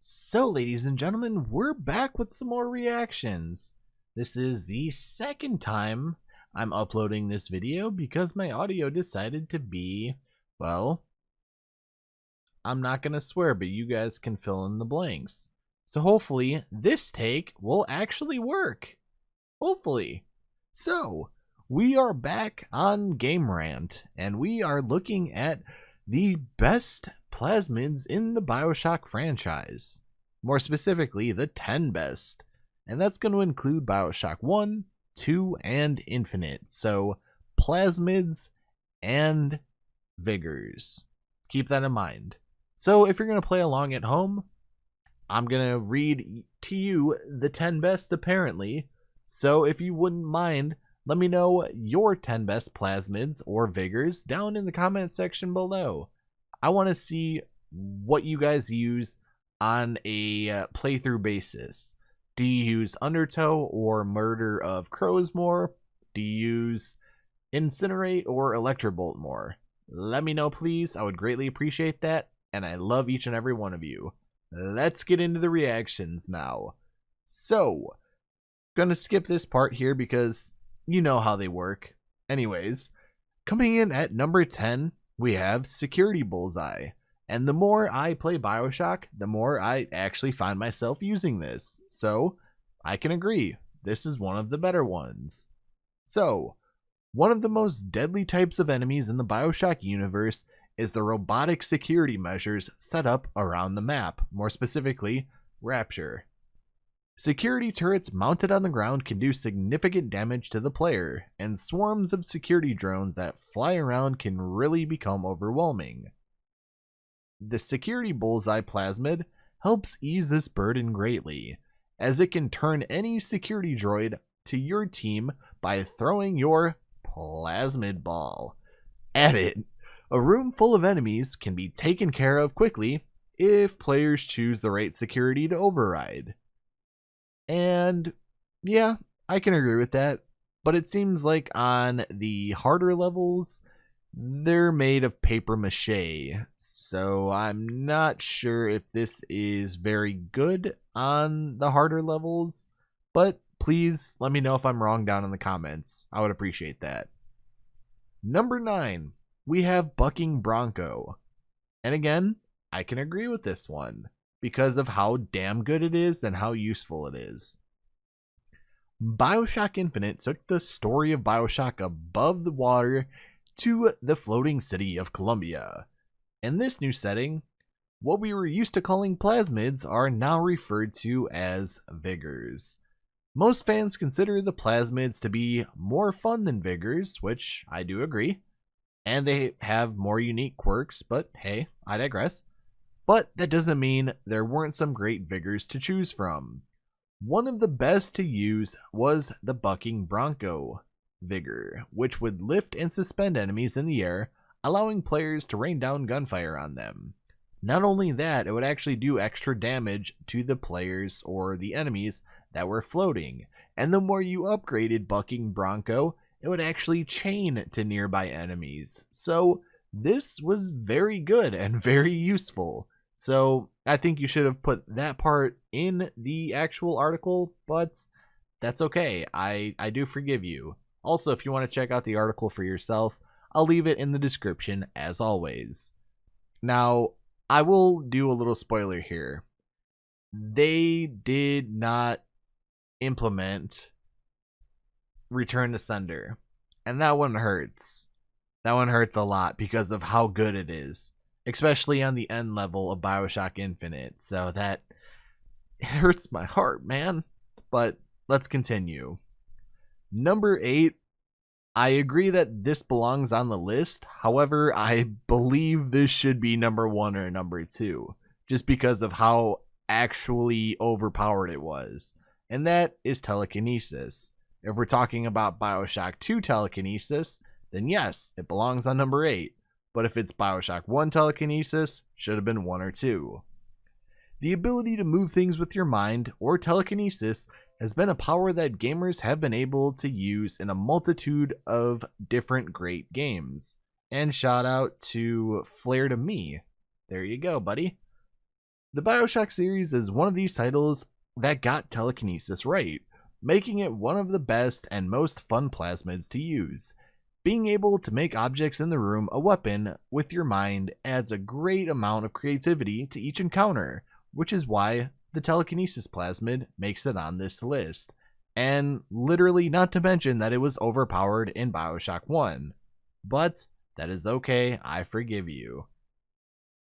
So, ladies and gentlemen, we're back with some more reactions. This is the second time I'm uploading this video because my audio decided to be, well, I'm not going to swear, but you guys can fill in the blanks. So hopefully this take will actually work. Hopefully. So, we are back on Game Rant, and we are looking at the best plasmids in the Bioshock franchise. More specifically, the 10 best. And that's going to include Bioshock 1, 2, and Infinite. So, plasmids and Vigors. Keep that in mind. So, if you're going to play along at home, I'm going to read to you the 10 best apparently. So, if you wouldn't mind, let me know your 10 best plasmids or Vigors down in the comment section below. I want to see what you guys use on a playthrough basis. Do you use Undertow or Murder of Crows more? Do you use Incinerate or Electrobolt more? Let me know, please. I would greatly appreciate that, and I love each and every one of you. Let's get into the reactions now. So, gonna skip this part here because you know how they work. Anyways, coming in at number 10, we have Security Bullseye. And the more I play Bioshock, the more I actually find myself using this. So, I can agree, this is one of the better ones. So, one of the most deadly types of enemies in the Bioshock universe is the robotic security measures set up around the map, more specifically, Rapture. Security turrets mounted on the ground can do significant damage to the player, and swarms of security drones that fly around can really become overwhelming. The Security Bullseye Plasmid helps ease this burden greatly, as it can turn any security droid to your team by throwing your Plasmid Ball at it. A room full of enemies can be taken care of quickly if players choose the right security to override. And yeah, I can agree with that, but it seems like on the harder levels, they're made of paper mache, so I'm not sure if this is very good on the harder levels, but please let me know if I'm wrong down in the comments. I would appreciate that. Number 9, we have Bucking Bronco. And again, I can agree with this one because of how damn good it is and how useful it is. Bioshock Infinite took the story of Bioshock above the water to the floating city of Columbia. In this new setting, what we were used to calling plasmids are now referred to as Vigors. Most fans consider the plasmids to be more fun than Vigors, which I do agree, and they have more unique quirks, but hey, I digress. But that doesn't mean there weren't some great Vigors to choose from. One of the best to use was the Bucking Bronco Vigor, which would lift and suspend enemies in the air, allowing players to rain down gunfire on them. Not only that, it would actually do extra damage to the players or the enemies that were floating, and the more you upgraded Bucking Bronco, it would actually chain to nearby enemies. So this was very good and very useful. So I think you should have put that part in the actual article, but that's okay. I do forgive you. Also, if you want to check out the article for yourself, I'll leave it in the description as always. Now, I will do a little spoiler here. They did not implement Return to Sender, and that one hurts. That one hurts a lot because of how good it is, especially on the end level of Bioshock Infinite. So that it hurts my heart, man. But let's continue. Number 8, I agree that this belongs on the list. However, I believe this should be number 1 or number 2, just because of how actually overpowered it was. And that is telekinesis. If we're talking about Bioshock 2 telekinesis, then yes, it belongs on number 8. But if it's Bioshock 1 telekinesis, should have been 1 or 2. The ability to move things with your mind, or telekinesis, has been a power that gamers have been able to use in a multitude of different great games. And shout out to Flare to Me. There you go, buddy. The Bioshock series is one of these titles that got telekinesis right, making it one of the best and most fun plasmids to use. Being able to make objects in the room a weapon with your mind adds a great amount of creativity to each encounter, which is why the telekinesis plasmid makes it on this list. And literally not to mention that it was overpowered in Bioshock 1. But that is okay, I forgive you.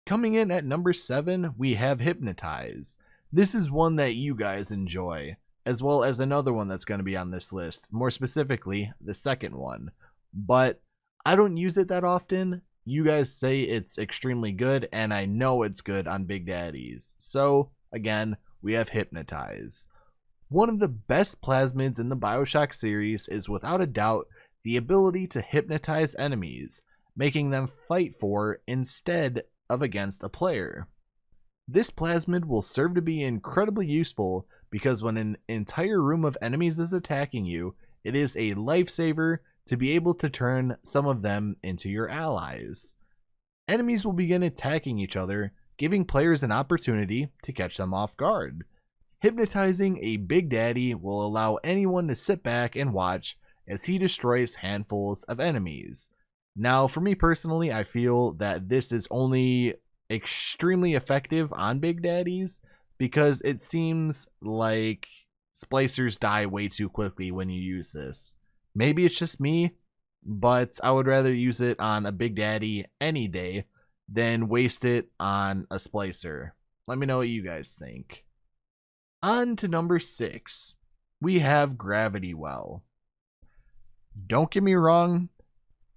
Coming in at number 7, we have Hypnotize. This is one that you guys enjoy, as well as another one that's going to be on this list, more specifically, the second one. But I don't use it that often. You guys say it's extremely good, and I know it's good on Big Daddies. So, again, we have Hypnotize. One of the best plasmids in the Bioshock series is without a doubt the ability to hypnotize enemies, making them fight for instead of against a player. This plasmid will serve to be incredibly useful because when an entire room of enemies is attacking you, it is a lifesaver to be able to turn some of them into your allies. Enemies will begin attacking each other, giving players an opportunity to catch them off guard. Hypnotizing a Big Daddy will allow anyone to sit back and watch as he destroys handfuls of enemies. Now, for me personally, I feel that this is only extremely effective on Big Daddies because it seems like splicers die way too quickly when you use this. Maybe it's just me, but I would rather use it on a Big Daddy any day than waste it on a splicer. Let me know what you guys think. On to number 6, we have Gravity Well. Don't get me wrong,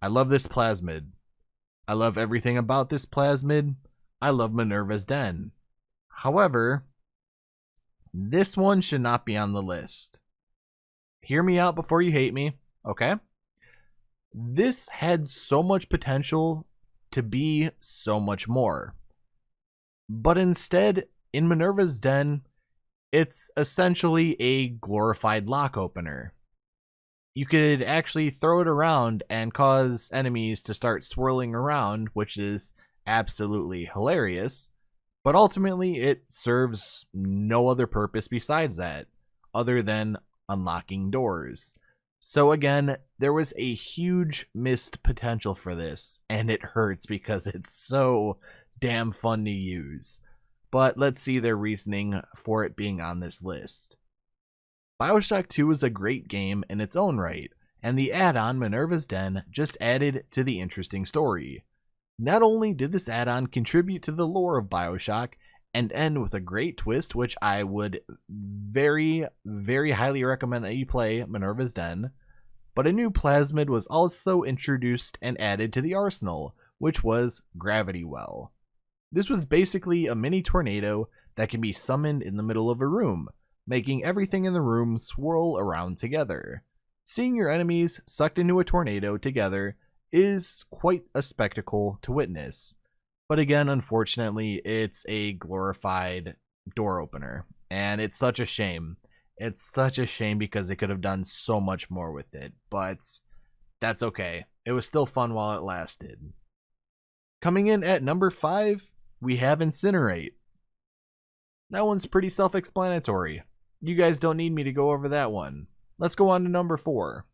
I love this plasmid. I love everything about this plasmid. I love Minerva's Den. However, this one should not be on the list. Hear me out before you hate me, okay? This had so much potential to be so much more. But instead, in Minerva's Den, it's essentially a glorified lock opener. You could actually throw it around and cause enemies to start swirling around, which is absolutely hilarious. But ultimately, it serves no other purpose besides that, other than unlocking doors. So again, there was a huge missed potential for this, and it hurts because it's so damn fun to use. But let's see their reasoning for it being on this list. Bioshock 2 is a great game in its own right, and the add-on Minerva's Den just added to the interesting story. Not only did this add-on contribute to the lore of Bioshock and end with a great twist, which I would very, very highly recommend that you play Minerva's Den, but a new plasmid was also introduced and added to the arsenal, which was Gravity Well. This was basically a mini tornado that can be summoned in the middle of a room, making everything in the room swirl around together. Seeing your enemies sucked into a tornado together is quite a spectacle to witness. But again, unfortunately, it's a glorified door opener, and it's such a shame. It's such a shame because it could have done so much more with it, but that's okay. It was still fun while it lasted. Coming in at number 5, we have Incinerate. That one's pretty self-explanatory. You guys don't need me to go over that one. Let's go on to number 4,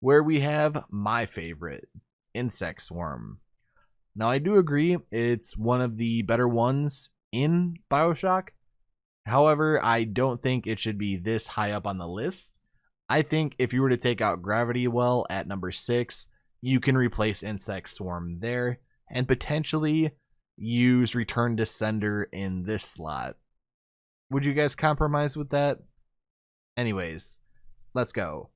where we have my favorite, Insect Swarm. Now, I do agree it's one of the better ones in Bioshock. However, I don't think it should be this high up on the list. I think if you were to take out Gravity Well at number 6, you can replace Insect Swarm there and potentially use Return to Sender in this slot. Would you guys compromise with that? Anyways, let's go.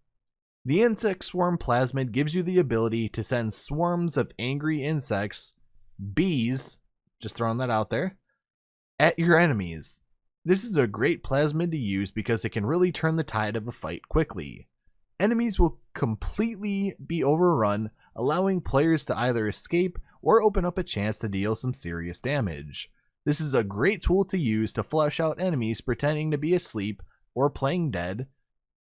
The Insect Swarm Plasmid gives you the ability to send swarms of angry insects, bees, just throwing that out there, at your enemies. This is a great plasmid to use because it can really turn the tide of a fight quickly. Enemies will completely be overrun, allowing players to either escape or open up a chance to deal some serious damage. This is a great tool to use to flush out enemies pretending to be asleep or playing dead,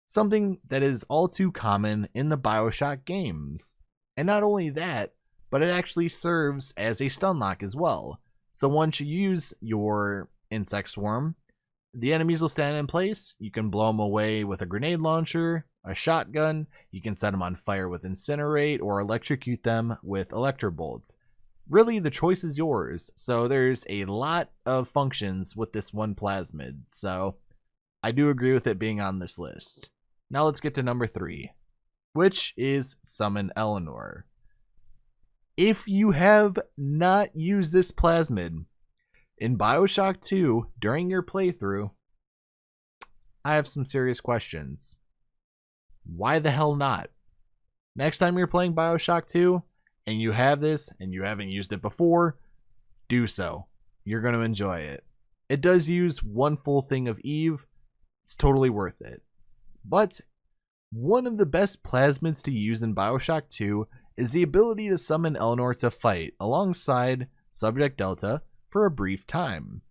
something that is all too common in the Bioshock games. And not only that, but it actually serves as a stun lock as well. So once you use your insect swarm. The enemies will stand in place. You can blow them away with a grenade launcher, a shotgun. You can set them on fire with incinerate or electrocute them with electrobolts. Really, the choice is yours. So there's a lot of functions with this one plasmid. So I do agree with it being on this list. Now let's get to number 3, which is Summon Eleanor. If you have not used this plasmid in Bioshock 2 during your playthrough, I have some serious questions. Why the hell not? Next time you're playing Bioshock 2 and you have this and you haven't used it before, do so. You're going to enjoy it. It does use one full thing of Eve. It's totally worth it. But one of the best plasmids to use in Bioshock 2 is the ability to summon Eleanor to fight alongside Subject Delta for a brief time.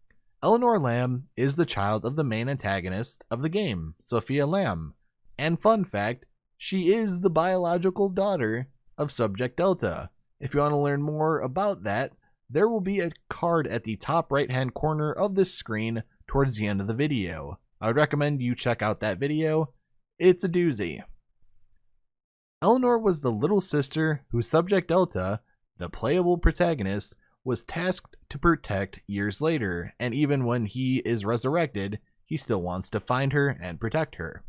Eleanor Lamb is the child of the main antagonist of the game, Sophia Lamb. And fun fact, she is the biological daughter of Subject Delta. If you want to learn more about that, there will be a card at the top right hand corner of this screen towards the end of the video. I would recommend you check out that video. It's a doozy. Eleanor was the little sister who Subject Delta, the playable protagonist, was tasked to protect years later, and even when he is resurrected, he still wants to find her and protect her.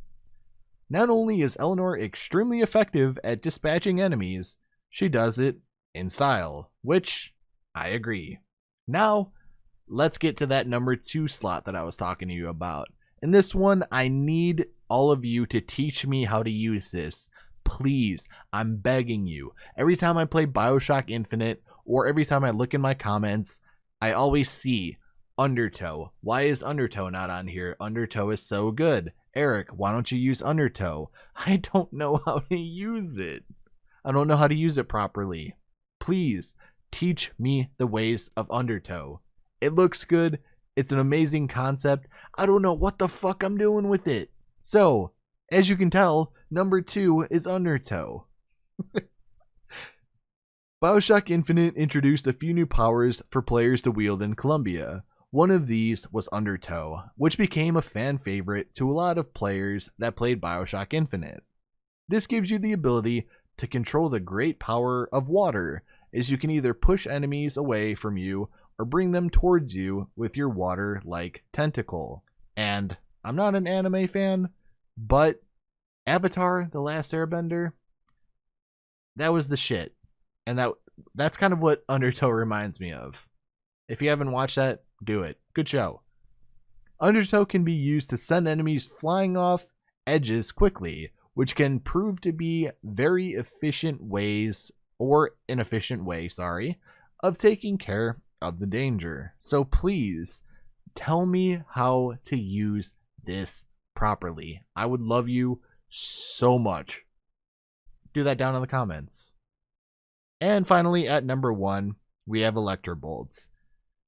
Not only is Eleanor extremely effective at dispatching enemies, she does it in style, which I agree. Now, let's get to that number 2 slot that I was talking to you about. In this one, I need all of you to teach me how to use this. Please, I'm begging you. Every time I play Bioshock Infinite, or every time I look in my comments, I always see Undertow. Why is Undertow not on here? Undertow is so good. Eric, why don't you use Undertow? I don't know how to use it. I don't know how to use it properly. Please, teach me the ways of Undertow. It looks good. It's an amazing concept. I don't know what the fuck I'm doing with it. So, as you can tell, number 2 is Undertow. Bioshock Infinite introduced a few new powers for players to wield in Columbia. One of these was Undertow, which became a fan favorite to a lot of players that played Bioshock Infinite. This gives you the ability to control the great power of water, as you can either push enemies away from you or bring them towards you with your water-like tentacle. And I'm not an anime fan, but Avatar: The Last Airbender, that was the shit. And that's kind of what Undertow reminds me of. If you haven't watched that, do it. Good show. Undertow can be used to send enemies flying off edges quickly, which can prove to be very efficient ways, or inefficient way, of taking care of the danger. So please, tell me how to use this properly. I would love you so much. Do that down in the comments. And finally, at number 1, we have Electrobolts.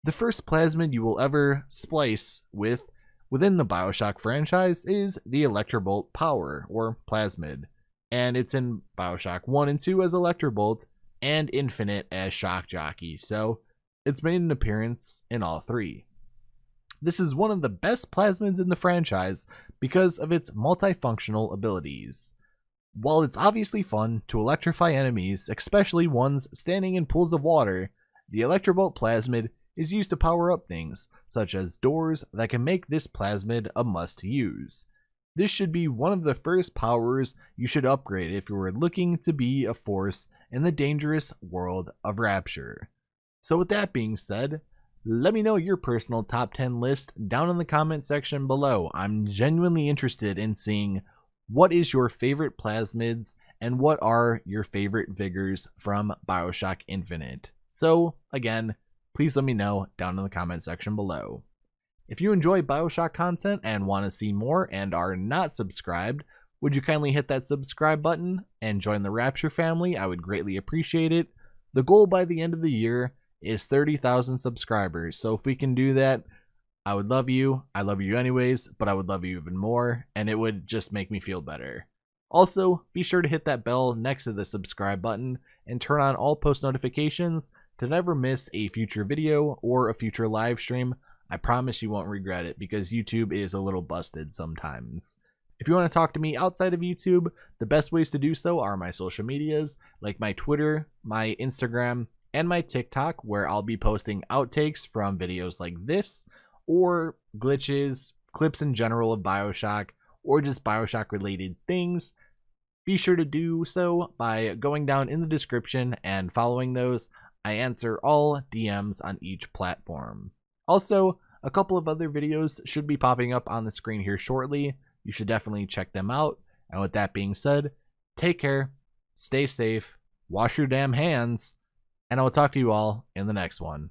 The first plasmid you will ever splice with within the Bioshock franchise is the Electrobolt power, or plasmid. And it's in Bioshock 1 and 2 as Electrobolt, and Infinite as Shock Jockey, so it's made an appearance in all 3. This is one of the best plasmids in the franchise because of its multifunctional abilities. While it's obviously fun to electrify enemies, especially ones standing in pools of water, the Electrobolt plasmid is used to power up things, such as doors that can make this plasmid a must-use. This should be one of the first powers you should upgrade if you were looking to be a force in the dangerous world of Rapture. So with that being said, let me know your personal top 10 list down in the comment section below. I'm genuinely interested in seeing what is your favorite plasmids and what are your favorite Vigors from Bioshock Infinite. So again, please let me know down in the comment section below. If you enjoy Bioshock content and want to see more and are not subscribed, would you kindly hit that subscribe button and join the Rapture family? I would greatly appreciate it. The goal by the end of the year is 30,000 subscribers, so if we can do that, I would love you. I love you anyways, but I would love you even more, and it would just make me feel better. Also, be sure to hit that bell next to the subscribe button and turn on all post notifications to never miss a future video or a future live stream. I promise you won't regret it because YouTube is a little busted sometimes. If you want to talk to me outside of YouTube, the best ways to do so are my social medias, like my Twitter, my Instagram, and my TikTok, where I'll be posting outtakes from videos like this, or glitches, clips in general of Bioshock, or just Bioshock related things. Be sure to do so by going down in the description and following those. I answer all DMs on each platform. Also, a couple of other videos should be popping up on the screen here shortly. You should definitely check them out. And with that being said, take care, stay safe, wash your damn hands, and I will talk to you all in the next one.